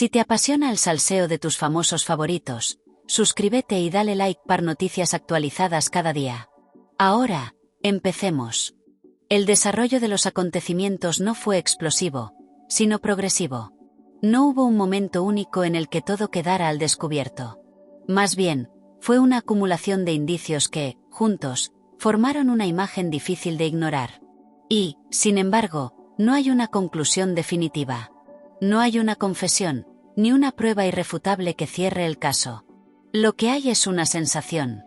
Si te apasiona el salseo de tus famosos favoritos, suscríbete y dale like para noticias actualizadas cada día. Ahora, empecemos. El desarrollo de los acontecimientos no fue explosivo, sino progresivo. No hubo un momento único en el que todo quedara al descubierto. Más bien, fue una acumulación de indicios que, juntos, formaron una imagen difícil de ignorar. Y, sin embargo, no hay una conclusión definitiva. No hay una confesión, ni una prueba irrefutable que cierre el caso. Lo que hay es una sensación.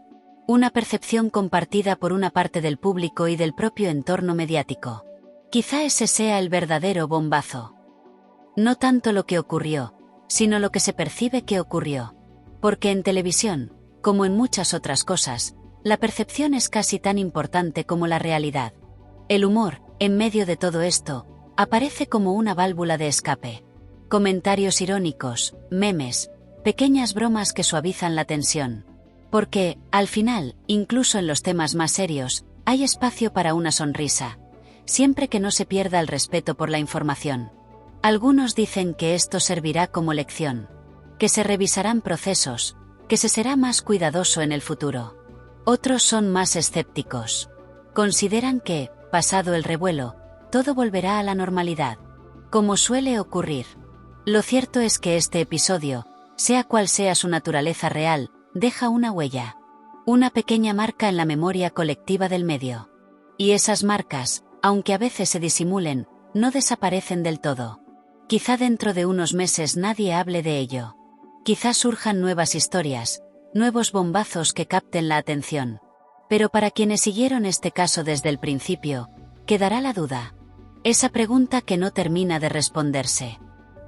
Una percepción compartida por una parte del público y del propio entorno mediático. Quizá ese sea el verdadero bombazo. No tanto lo que ocurrió, sino lo que se percibe que ocurrió. Porque en televisión, como en muchas otras cosas, la percepción es casi tan importante como la realidad. El humor, en medio de todo esto, aparece como una válvula de escape. Comentarios irónicos, memes, pequeñas bromas que suavizan la tensión. Porque, al final, incluso en los temas más serios, hay espacio para una sonrisa, siempre que no se pierda el respeto por la información. Algunos dicen que esto servirá como lección, que se revisarán procesos, que se será más cuidadoso en el futuro. Otros son más escépticos. Consideran que, pasado el revuelo, todo volverá a la normalidad, como suele ocurrir. Lo cierto es que este episodio, sea cual sea su naturaleza real, deja una huella. Una pequeña marca en la memoria colectiva del medio. Y esas marcas, aunque a veces se disimulen, no desaparecen del todo. Quizá dentro de unos meses nadie hable de ello. Quizá surjan nuevas historias, nuevos bombazos que capten la atención. Pero para quienes siguieron este caso desde el principio, quedará la duda. Esa pregunta que no termina de responderse.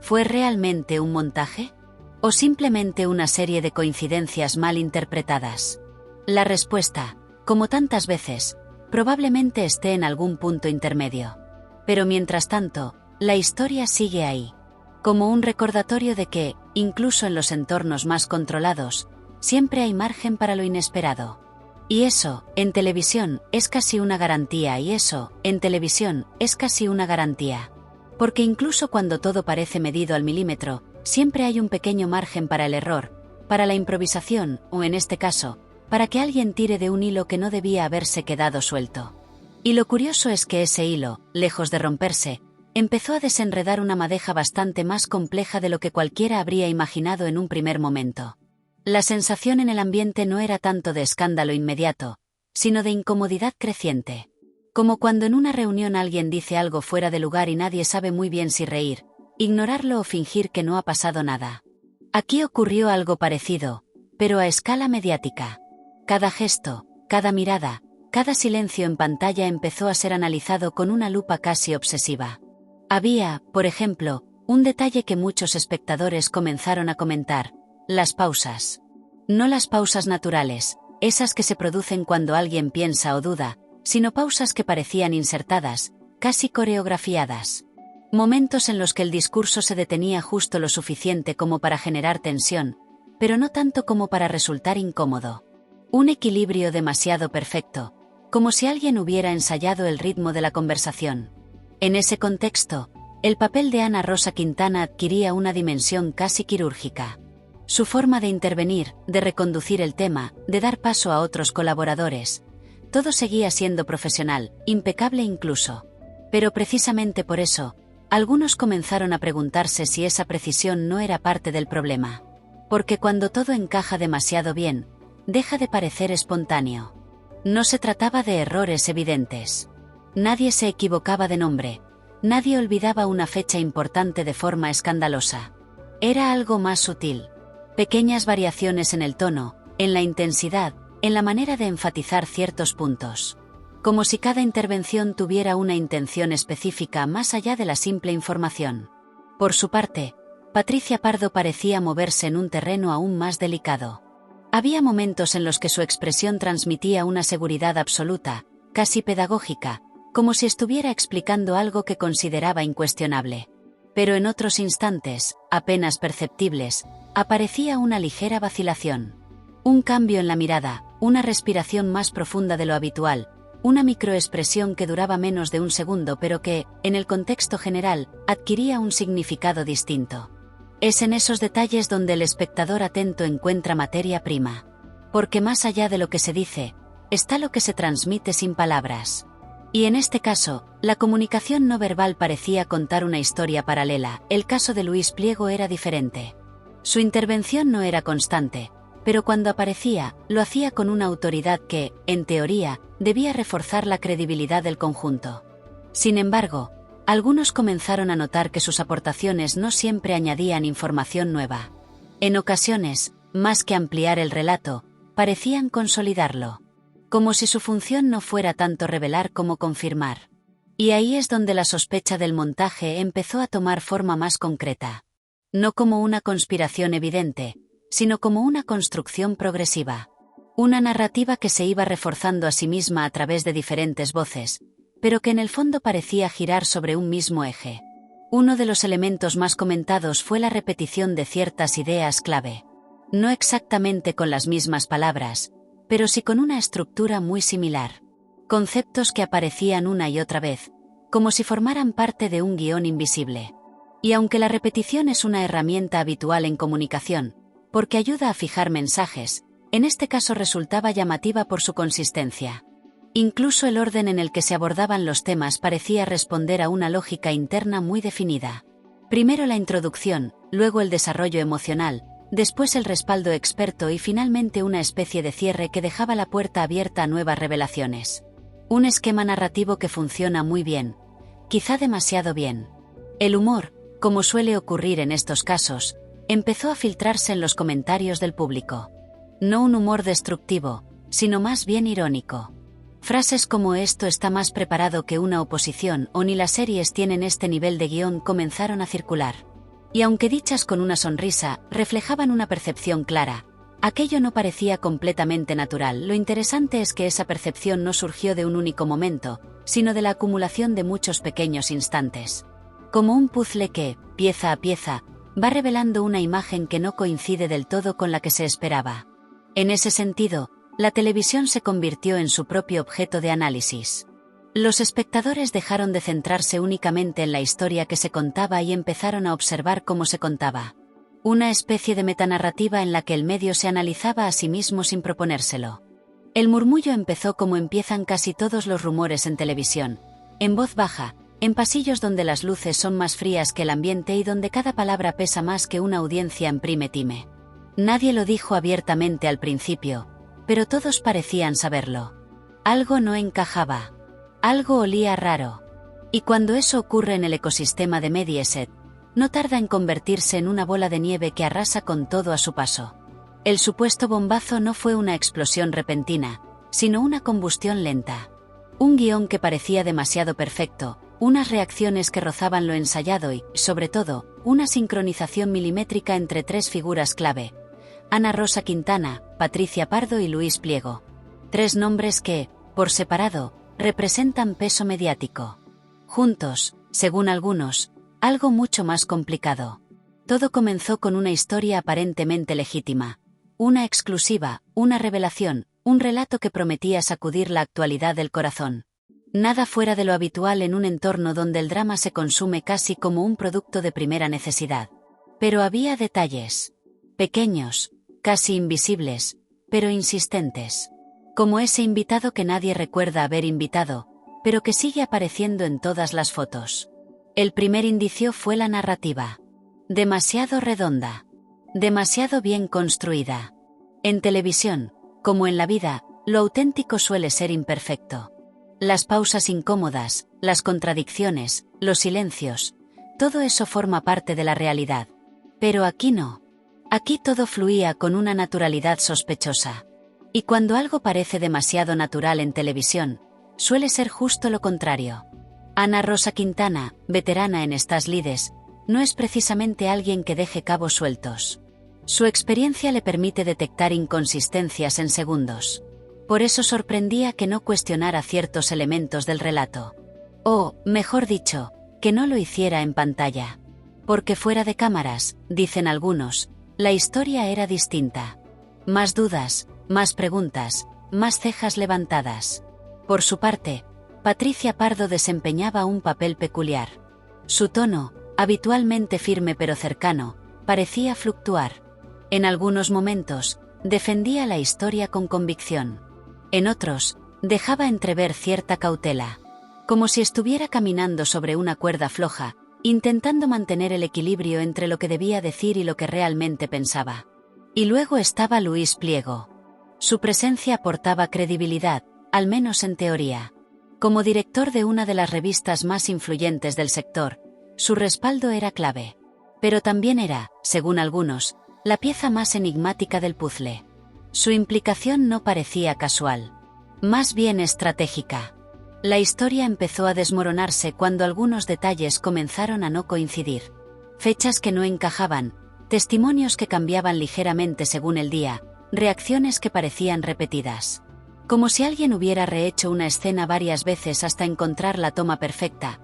¿Fue realmente un montaje? ¿O simplemente una serie de coincidencias mal interpretadas? La respuesta, como tantas veces, probablemente esté en algún punto intermedio. Pero mientras tanto, la historia sigue ahí. Como un recordatorio de que, incluso en los entornos más controlados, siempre hay margen para lo inesperado. Y eso, en televisión, es casi una garantía Porque incluso cuando todo parece medido al milímetro, siempre hay un pequeño margen para el error, para la improvisación, o en este caso, para que alguien tire de un hilo que no debía haberse quedado suelto. Y lo curioso es que ese hilo, lejos de romperse, empezó a desenredar una madeja bastante más compleja de lo que cualquiera habría imaginado en un primer momento. La sensación en el ambiente no era tanto de escándalo inmediato, sino de incomodidad creciente. Como cuando en una reunión alguien dice algo fuera de lugar y nadie sabe muy bien si reír, ignorarlo o fingir que no ha pasado nada. Aquí ocurrió algo parecido, pero a escala mediática. Cada gesto, cada mirada, cada silencio en pantalla empezó a ser analizado con una lupa casi obsesiva. Había, por ejemplo, un detalle que muchos espectadores comenzaron a comentar: las pausas. No las pausas naturales, esas que se producen cuando alguien piensa o duda, sino pausas que parecían insertadas, casi coreografiadas. Momentos en los que el discurso se detenía justo lo suficiente como para generar tensión, pero no tanto como para resultar incómodo. Un equilibrio demasiado perfecto, como si alguien hubiera ensayado el ritmo de la conversación. En ese contexto, el papel de Ana Rosa Quintana adquiría una dimensión casi quirúrgica. Su forma de intervenir, de reconducir el tema, de dar paso a otros colaboradores, todo seguía siendo profesional, impecable incluso. Pero precisamente por eso, algunos comenzaron a preguntarse si esa precisión no era parte del problema. Porque cuando todo encaja demasiado bien, deja de parecer espontáneo. No se trataba de errores evidentes. Nadie se equivocaba de nombre, nadie olvidaba una fecha importante de forma escandalosa. Era algo más sutil. Pequeñas variaciones en el tono, en la intensidad, en la manera de enfatizar ciertos puntos. Como si cada intervención tuviera una intención específica más allá de la simple información. Por su parte, Patricia Pardo parecía moverse en un terreno aún más delicado. Había momentos en los que su expresión transmitía una seguridad absoluta, casi pedagógica, como si estuviera explicando algo que consideraba incuestionable. Pero en otros instantes, apenas perceptibles, aparecía una ligera vacilación. Un cambio en la mirada, una respiración más profunda de lo habitual, una microexpresión que duraba menos de un segundo pero que, en el contexto general, adquiría un significado distinto. Es en esos detalles donde el espectador atento encuentra materia prima. Porque más allá de lo que se dice, está lo que se transmite sin palabras. Y en este caso, la comunicación no verbal parecía contar una historia paralela. El caso de Luis Pliego era diferente. Su intervención no era constante, pero cuando aparecía, lo hacía con una autoridad que, en teoría, debía reforzar la credibilidad del conjunto. Sin embargo, algunos comenzaron a notar que sus aportaciones no siempre añadían información nueva. En ocasiones, más que ampliar el relato, parecían consolidarlo. Como si su función no fuera tanto revelar como confirmar. Y ahí es donde la sospecha del montaje empezó a tomar forma más concreta. No como una conspiración evidente, sino como una construcción progresiva. Una narrativa que se iba reforzando a sí misma a través de diferentes voces, pero que en el fondo parecía girar sobre un mismo eje. Uno de los elementos más comentados fue la repetición de ciertas ideas clave. No exactamente con las mismas palabras, pero sí con una estructura muy similar. Conceptos que aparecían una y otra vez, como si formaran parte de un guión invisible. Y aunque la repetición es una herramienta habitual en comunicación, porque ayuda a fijar mensajes, en este caso resultaba llamativa por su consistencia. Incluso el orden en el que se abordaban los temas parecía responder a una lógica interna muy definida. Primero la introducción, luego el desarrollo emocional, después el respaldo experto y finalmente una especie de cierre que dejaba la puerta abierta a nuevas revelaciones. Un esquema narrativo que funciona muy bien, quizá demasiado bien. El humor, como suele ocurrir en estos casos, empezó a filtrarse en los comentarios del público. No un humor destructivo, sino más bien irónico. Frases como "esto está más preparado que una oposición" o "ni las series tienen este nivel de guión" comenzaron a circular. Y aunque dichas con una sonrisa, reflejaban una percepción clara. Aquello no parecía completamente natural. Lo interesante es que esa percepción no surgió de un único momento, sino de la acumulación de muchos pequeños instantes. Como un puzzle que, pieza a pieza, va revelando una imagen que no coincide del todo con la que se esperaba. En ese sentido, la televisión se convirtió en su propio objeto de análisis. Los espectadores dejaron de centrarse únicamente en la historia que se contaba y empezaron a observar cómo se contaba. Una especie de metanarrativa en la que el medio se analizaba a sí mismo sin proponérselo. El murmullo empezó como empiezan casi todos los rumores en televisión, en voz baja, en pasillos donde las luces son más frías que el ambiente y donde cada palabra pesa más que una audiencia en prime time. Nadie lo dijo abiertamente al principio, pero todos parecían saberlo. Algo no encajaba. Algo olía raro. Y cuando eso ocurre en el ecosistema de Mediaset, no tarda en convertirse en una bola de nieve que arrasa con todo a su paso. El supuesto bombazo no fue una explosión repentina, sino una combustión lenta. Un guión que parecía demasiado perfecto, unas reacciones que rozaban lo ensayado y, sobre todo, una sincronización milimétrica entre tres figuras clave: Ana Rosa Quintana, Patricia Pardo y Luis Pliego. Tres nombres que, por separado, representan peso mediático. Juntos, según algunos, algo mucho más complicado. Todo comenzó con una historia aparentemente legítima. Una exclusiva, una revelación, un relato que prometía sacudir la actualidad del corazón. Nada fuera de lo habitual en un entorno donde el drama se consume casi como un producto de primera necesidad. Pero había detalles. Pequeños, casi invisibles, pero insistentes. Como ese invitado que nadie recuerda haber invitado, pero que sigue apareciendo en todas las fotos. El primer indicio fue la narrativa. Demasiado redonda. Demasiado bien construida. En televisión, como en la vida, lo auténtico suele ser imperfecto. Las pausas incómodas, las contradicciones, los silencios, todo eso forma parte de la realidad. Pero aquí no. Aquí todo fluía con una naturalidad sospechosa. Y cuando algo parece demasiado natural en televisión, suele ser justo lo contrario. Ana Rosa Quintana, veterana en estas lides, no es precisamente alguien que deje cabos sueltos. Su experiencia le permite detectar inconsistencias en segundos. Por eso sorprendía que no cuestionara ciertos elementos del relato. O, mejor dicho, que no lo hiciera en pantalla. Porque fuera de cámaras, dicen algunos, la historia era distinta. Más dudas, más preguntas, más cejas levantadas. Por su parte, Patricia Pardo desempeñaba un papel peculiar. Su tono, habitualmente firme pero cercano, parecía fluctuar. En algunos momentos, defendía la historia con convicción. En otros, dejaba entrever cierta cautela. Como si estuviera caminando sobre una cuerda floja, intentando mantener el equilibrio entre lo que debía decir y lo que realmente pensaba. Y luego estaba Luis Pliego. Su presencia aportaba credibilidad, al menos en teoría. Como director de una de las revistas más influyentes del sector, su respaldo era clave. Pero también era, según algunos, la pieza más enigmática del puzzle. Su implicación no parecía casual. Más bien estratégica. La historia empezó a desmoronarse cuando algunos detalles comenzaron a no coincidir. Fechas que no encajaban, testimonios que cambiaban ligeramente según el día, reacciones que parecían repetidas. Como si alguien hubiera rehecho una escena varias veces hasta encontrar la toma perfecta,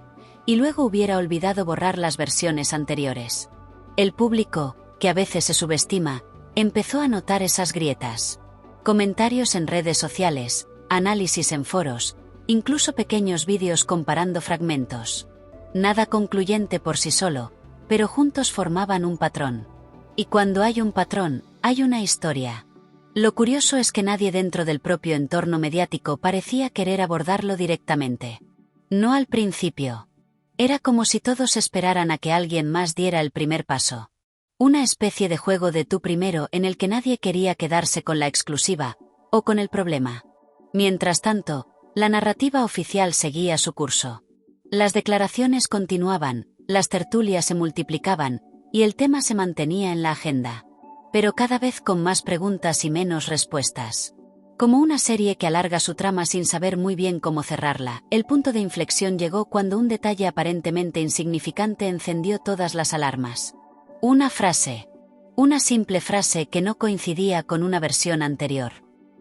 y luego hubiera olvidado borrar las versiones anteriores. El público, que a veces se subestima, empezó a notar esas grietas. Comentarios en redes sociales, análisis en foros, incluso pequeños vídeos comparando fragmentos. Nada concluyente por sí solo, pero juntos formaban un patrón. Y cuando hay un patrón, hay una historia. Lo curioso es que nadie dentro del propio entorno mediático parecía querer abordarlo directamente. No al principio. Era como si todos esperaran a que alguien más diera el primer paso. Una especie de juego de tú primero en el que nadie quería quedarse con la exclusiva, o con el problema. Mientras tanto, la narrativa oficial seguía su curso. Las declaraciones continuaban, las tertulias se multiplicaban, y el tema se mantenía en la agenda. Pero cada vez con más preguntas y menos respuestas. Como una serie que alarga su trama sin saber muy bien cómo cerrarla, el punto de inflexión llegó cuando un detalle aparentemente insignificante encendió todas las alarmas. Una frase. Una simple frase que no coincidía con una versión anterior.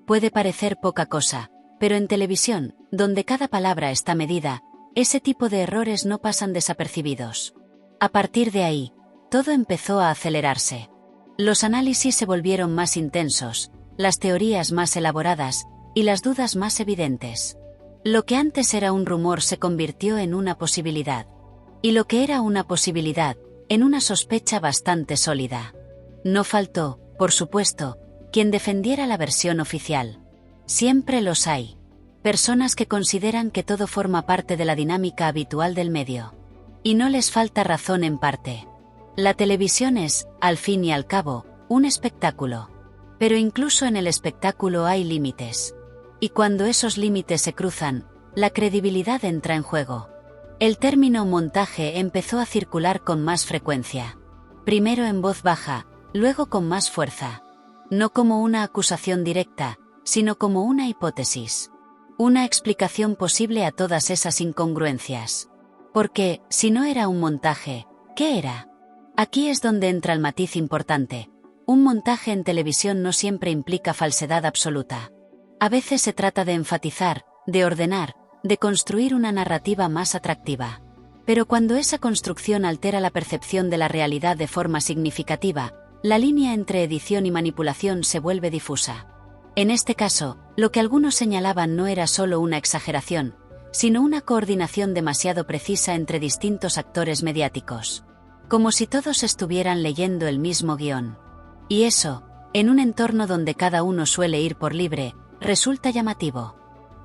Puede parecer poca cosa, pero en televisión, donde cada palabra está medida, ese tipo de errores no pasan desapercibidos. A partir de ahí, todo empezó a acelerarse. Los análisis se volvieron más intensos, las teorías más elaboradas, y las dudas más evidentes. Lo que antes era un rumor se convirtió en una posibilidad. Y lo que era una posibilidad, en una sospecha bastante sólida. No faltó, por supuesto, quien defendiera la versión oficial. Siempre los hay. Personas que consideran que todo forma parte de la dinámica habitual del medio. Y no les falta razón en parte. La televisión es, al fin y al cabo, un espectáculo. Pero incluso en el espectáculo hay límites. Y cuando esos límites se cruzan, la credibilidad entra en juego. El término montaje empezó a circular con más frecuencia. Primero en voz baja, luego con más fuerza. No como una acusación directa, sino como una hipótesis. Una explicación posible a todas esas incongruencias. Porque, si no era un montaje, ¿qué era? Aquí es donde entra el matiz importante. Un montaje en televisión no siempre implica falsedad absoluta. A veces se trata de enfatizar, de ordenar, de construir una narrativa más atractiva. Pero cuando esa construcción altera la percepción de la realidad de forma significativa, la línea entre edición y manipulación se vuelve difusa. En este caso, lo que algunos señalaban no era solo una exageración, sino una coordinación demasiado precisa entre distintos actores mediáticos. Como si todos estuvieran leyendo el mismo guión. Y eso, en un entorno donde cada uno suele ir por libre, resulta llamativo.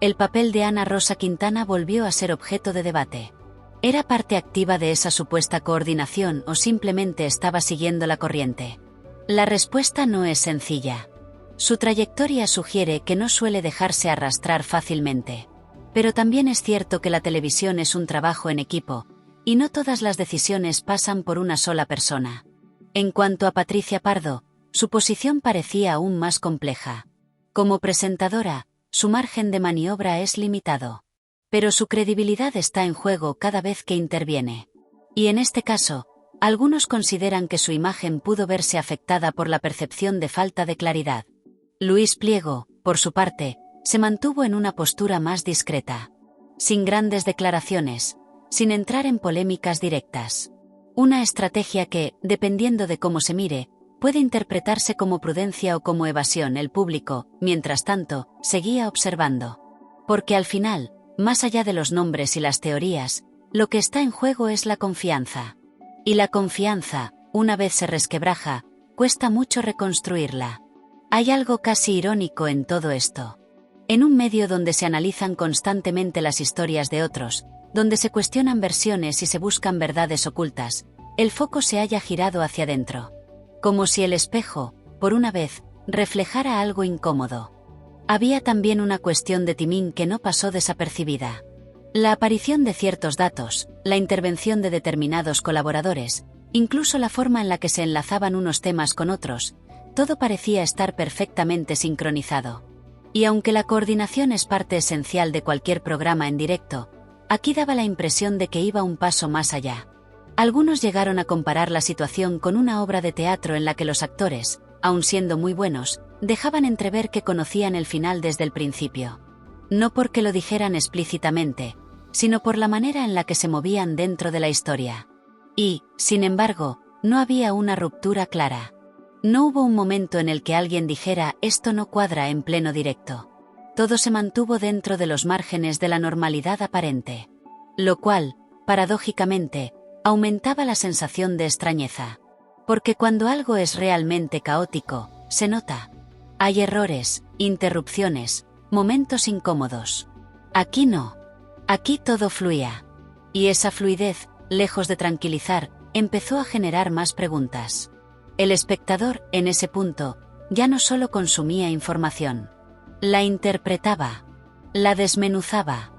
El papel de Ana Rosa Quintana volvió a ser objeto de debate. ¿Era parte activa de esa supuesta coordinación o simplemente estaba siguiendo la corriente? La respuesta no es sencilla. Su trayectoria sugiere que no suele dejarse arrastrar fácilmente. Pero también es cierto que la televisión es un trabajo en equipo, y no todas las decisiones pasan por una sola persona. En cuanto a Patricia Pardo, su posición parecía aún más compleja. Como presentadora, su margen de maniobra es limitado. Pero su credibilidad está en juego cada vez que interviene. Y en este caso, algunos consideran que su imagen pudo verse afectada por la percepción de falta de claridad. Luis Pliego, por su parte, se mantuvo en una postura más discreta. Sin grandes declaraciones, sin entrar en polémicas directas. Una estrategia que, dependiendo de cómo se mire, puede interpretarse como prudencia o como evasión. El público, mientras tanto, seguía observando. Porque al final, más allá de los nombres y las teorías, lo que está en juego es la confianza. Y la confianza, una vez se resquebraja, cuesta mucho reconstruirla. Hay algo casi irónico en todo esto. En un medio donde se analizan constantemente las historias de otros, donde se cuestionan versiones y se buscan verdades ocultas, el foco se haya girado hacia dentro. Como si el espejo, por una vez, reflejara algo incómodo. Había también una cuestión de timing que no pasó desapercibida. La aparición de ciertos datos, la intervención de determinados colaboradores, incluso la forma en la que se enlazaban unos temas con otros, todo parecía estar perfectamente sincronizado. Y aunque la coordinación es parte esencial de cualquier programa en directo, aquí daba la impresión de que iba un paso más allá. Algunos llegaron a comparar la situación con una obra de teatro en la que los actores, aun siendo muy buenos, dejaban entrever que conocían el final desde el principio. No porque lo dijeran explícitamente, sino por la manera en la que se movían dentro de la historia. Y, sin embargo, no había una ruptura clara. No hubo un momento en el que alguien dijera «esto no cuadra» en pleno directo. Todo se mantuvo dentro de los márgenes de la normalidad aparente. Lo cual, paradójicamente, aumentaba la sensación de extrañeza. Porque cuando algo es realmente caótico, se nota. Hay errores, interrupciones, momentos incómodos. Aquí no. Aquí todo fluía. Y esa fluidez, lejos de tranquilizar, empezó a generar más preguntas. El espectador, en ese punto, ya no solo consumía información. La interpretaba. La desmenuzaba.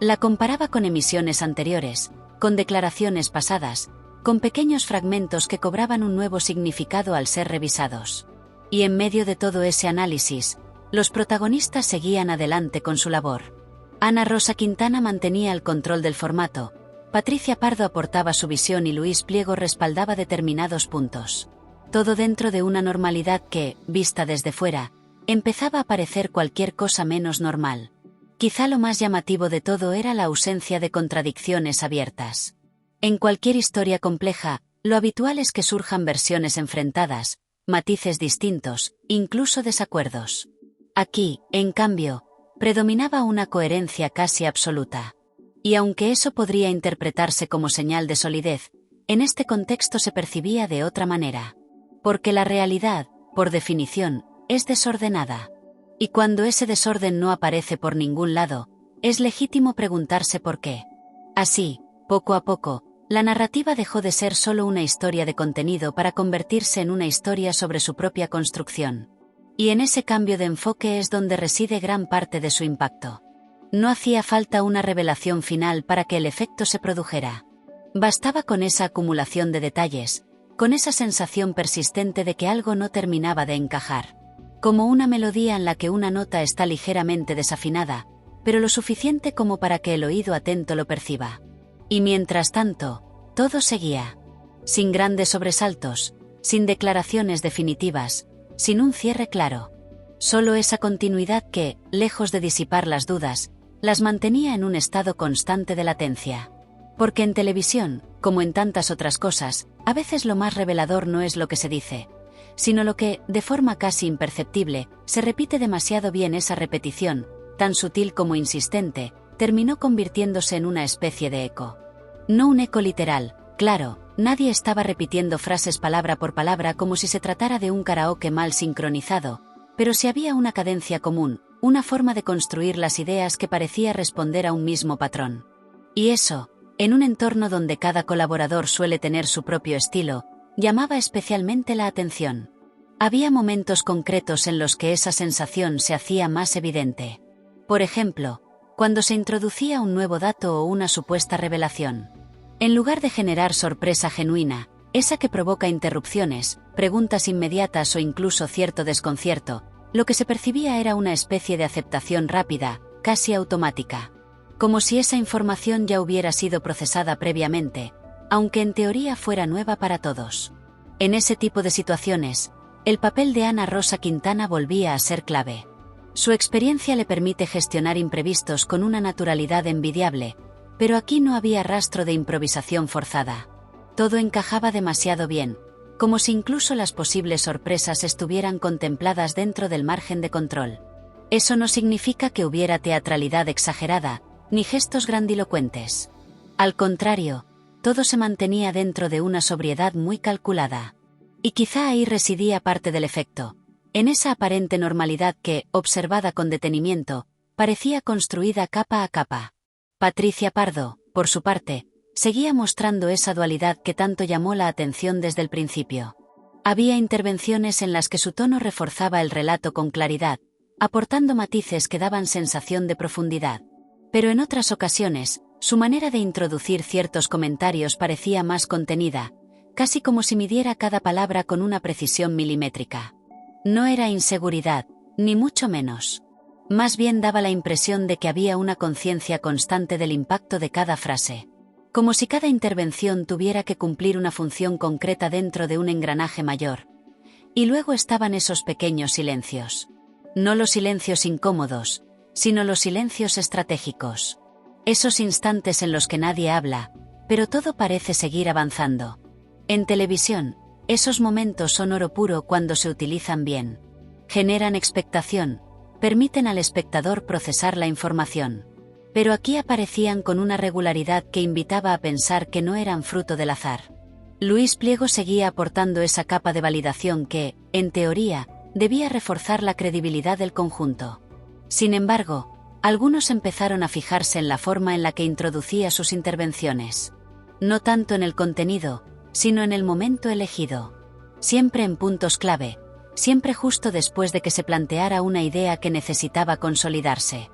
La comparaba con emisiones anteriores, con declaraciones pasadas, con pequeños fragmentos que cobraban un nuevo significado al ser revisados. Y en medio de todo ese análisis, los protagonistas seguían adelante con su labor. Ana Rosa Quintana mantenía el control del formato, Patricia Pardo aportaba su visión y Luis Pliego respaldaba determinados puntos. Todo dentro de una normalidad que, vista desde fuera, empezaba a parecer cualquier cosa menos normal. Quizá lo más llamativo de todo era la ausencia de contradicciones abiertas. En cualquier historia compleja, lo habitual es que surjan versiones enfrentadas, matices distintos, incluso desacuerdos. Aquí, en cambio, predominaba una coherencia casi absoluta. Y aunque eso podría interpretarse como señal de solidez, en este contexto se percibía de otra manera. Porque la realidad, por definición, es desordenada. Y cuando ese desorden no aparece por ningún lado, es legítimo preguntarse por qué. Así, poco a poco, la narrativa dejó de ser solo una historia de contenido para convertirse en una historia sobre su propia construcción. Y en ese cambio de enfoque es donde reside gran parte de su impacto. No hacía falta una revelación final para que el efecto se produjera. Bastaba con esa acumulación de detalles, con esa sensación persistente de que algo no terminaba de encajar. Como una melodía en la que una nota está ligeramente desafinada, pero lo suficiente como para que el oído atento lo perciba. Y mientras tanto, todo seguía. Sin grandes sobresaltos, sin declaraciones definitivas, sin un cierre claro. Solo esa continuidad que, lejos de disipar las dudas, las mantenía en un estado constante de latencia. Porque en televisión, como en tantas otras cosas, a veces lo más revelador no es lo que se dice, sino lo que, de forma casi imperceptible, se repite demasiado bien. Esa repetición, tan sutil como insistente, terminó convirtiéndose en una especie de eco. No un eco literal, claro, nadie estaba repitiendo frases palabra por palabra como si se tratara de un karaoke mal sincronizado, pero sí había una cadencia común, una forma de construir las ideas que parecía responder a un mismo patrón. Y eso, en un entorno donde cada colaborador suele tener su propio estilo, llamaba especialmente la atención. Había momentos concretos en los que esa sensación se hacía más evidente. Por ejemplo, cuando se introducía un nuevo dato o una supuesta revelación. En lugar de generar sorpresa genuina, esa que provoca interrupciones, preguntas inmediatas o incluso cierto desconcierto, lo que se percibía era una especie de aceptación rápida, casi automática. Como si esa información ya hubiera sido procesada previamente, aunque en teoría fuera nueva para todos. En ese tipo de situaciones, el papel de Ana Rosa Quintana volvía a ser clave. Su experiencia le permite gestionar imprevistos con una naturalidad envidiable, pero aquí no había rastro de improvisación forzada. Todo encajaba demasiado bien, como si incluso las posibles sorpresas estuvieran contempladas dentro del margen de control. Eso no significa que hubiera teatralidad exagerada, ni gestos grandilocuentes. Al contrario, todo se mantenía dentro de una sobriedad muy calculada. Y quizá ahí residía parte del efecto, en esa aparente normalidad que, observada con detenimiento, parecía construida capa a capa. Patricia Pardo, por su parte, seguía mostrando esa dualidad que tanto llamó la atención desde el principio. Había intervenciones en las que su tono reforzaba el relato con claridad, aportando matices que daban sensación de profundidad. Pero en otras ocasiones, su manera de introducir ciertos comentarios parecía más contenida, casi como si midiera cada palabra con una precisión milimétrica. No era inseguridad, ni mucho menos. Más bien daba la impresión de que había una conciencia constante del impacto de cada frase. Como si cada intervención tuviera que cumplir una función concreta dentro de un engranaje mayor. Y luego estaban esos pequeños silencios. No los silencios incómodos, sino los silencios estratégicos. Esos instantes en los que nadie habla, pero todo parece seguir avanzando. En televisión, esos momentos son oro puro cuando se utilizan bien. Generan expectación, permiten al espectador procesar la información. Pero aquí aparecían con una regularidad que invitaba a pensar que no eran fruto del azar. Luis Pliego seguía aportando esa capa de validación que, en teoría, debía reforzar la credibilidad del conjunto. Sin embargo, algunos empezaron a fijarse en la forma en la que introducía sus intervenciones. No tanto en el contenido, sino en el momento elegido. Siempre en puntos clave, siempre justo después de que se planteara una idea que necesitaba consolidarse.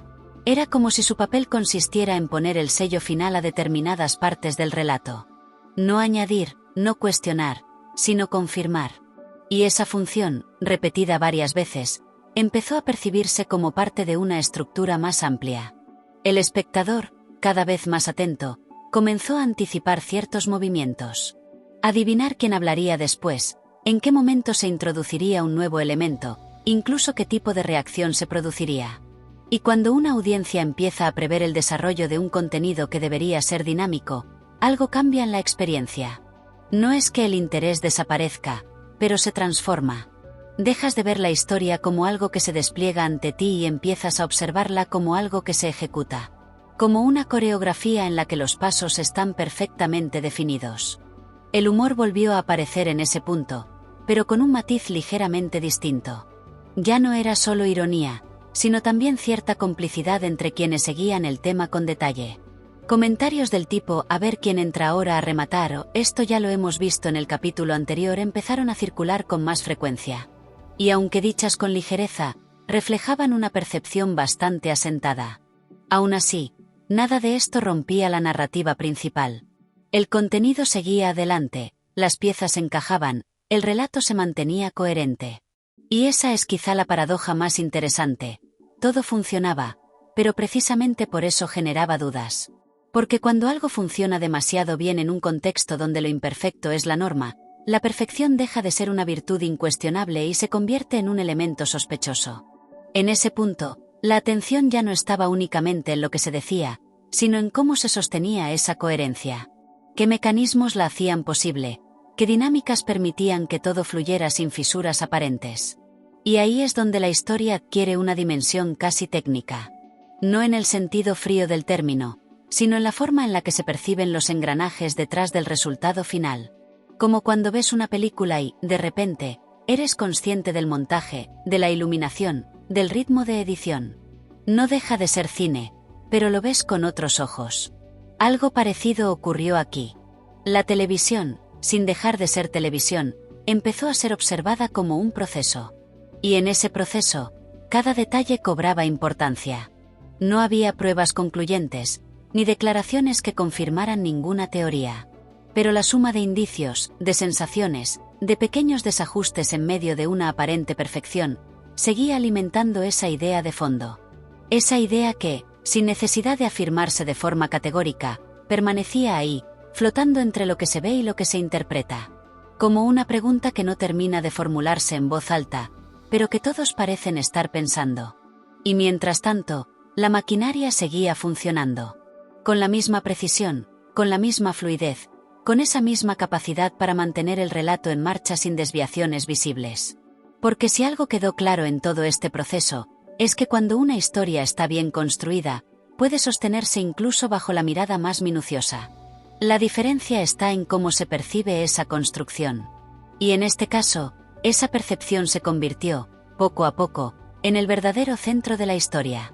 Era como si su papel consistiera en poner el sello final a determinadas partes del relato. No añadir, no cuestionar, sino confirmar. Y esa función, repetida varias veces, empezó a percibirse como parte de una estructura más amplia. El espectador, cada vez más atento, comenzó a anticipar ciertos movimientos. Adivinar quién hablaría después, en qué momento se introduciría un nuevo elemento, incluso qué tipo de reacción se produciría. Y cuando una audiencia empieza a prever el desarrollo de un contenido que debería ser dinámico, algo cambia en la experiencia. No es que el interés desaparezca, pero se transforma. Dejas de ver la historia como algo que se despliega ante ti y empiezas a observarla como algo que se ejecuta. Como una coreografía en la que los pasos están perfectamente definidos. El humor volvió a aparecer en ese punto, pero con un matiz ligeramente distinto. Ya no era solo ironía, sino también cierta complicidad entre quienes seguían el tema con detalle. Comentarios del tipo "a ver quién entra ahora a rematar" o "esto ya lo hemos visto en el capítulo anterior" empezaron a circular con más frecuencia. Y aunque dichas con ligereza, reflejaban una percepción bastante asentada. Aún así, nada de esto rompía la narrativa principal. El contenido seguía adelante, las piezas encajaban, el relato se mantenía coherente. Y esa es quizá la paradoja más interesante. Todo funcionaba, pero precisamente por eso generaba dudas. Porque cuando algo funciona demasiado bien en un contexto donde lo imperfecto es la norma, la perfección deja de ser una virtud incuestionable y se convierte en un elemento sospechoso. En ese punto, la atención ya no estaba únicamente en lo que se decía, sino en cómo se sostenía esa coherencia. ¿Qué mecanismos la hacían posible? ¿Qué dinámicas permitían que todo fluyera sin fisuras aparentes? Y ahí es donde la historia adquiere una dimensión casi técnica. No en el sentido frío del término, sino en la forma en la que se perciben los engranajes detrás del resultado final. Como cuando ves una película y, de repente, eres consciente del montaje, de la iluminación, del ritmo de edición. No deja de ser cine, pero lo ves con otros ojos. Algo parecido ocurrió aquí. La televisión, sin dejar de ser televisión, empezó a ser observada como un proceso. Y en ese proceso, cada detalle cobraba importancia. No había pruebas concluyentes, ni declaraciones que confirmaran ninguna teoría. Pero la suma de indicios, de sensaciones, de pequeños desajustes en medio de una aparente perfección, seguía alimentando esa idea de fondo. Esa idea que, sin necesidad de afirmarse de forma categórica, permanecía ahí, flotando entre lo que se ve y lo que se interpreta. Como una pregunta que no termina de formularse en voz alta, pero que todos parecen estar pensando. Y mientras tanto, la maquinaria seguía funcionando. Con la misma precisión, con la misma fluidez, con esa misma capacidad para mantener el relato en marcha sin desviaciones visibles. Porque si algo quedó claro en todo este proceso, es que cuando una historia está bien construida, puede sostenerse incluso bajo la mirada más minuciosa. La diferencia está en cómo se percibe esa construcción. Y en este caso, esa percepción se convirtió, poco a poco, en el verdadero centro de la historia.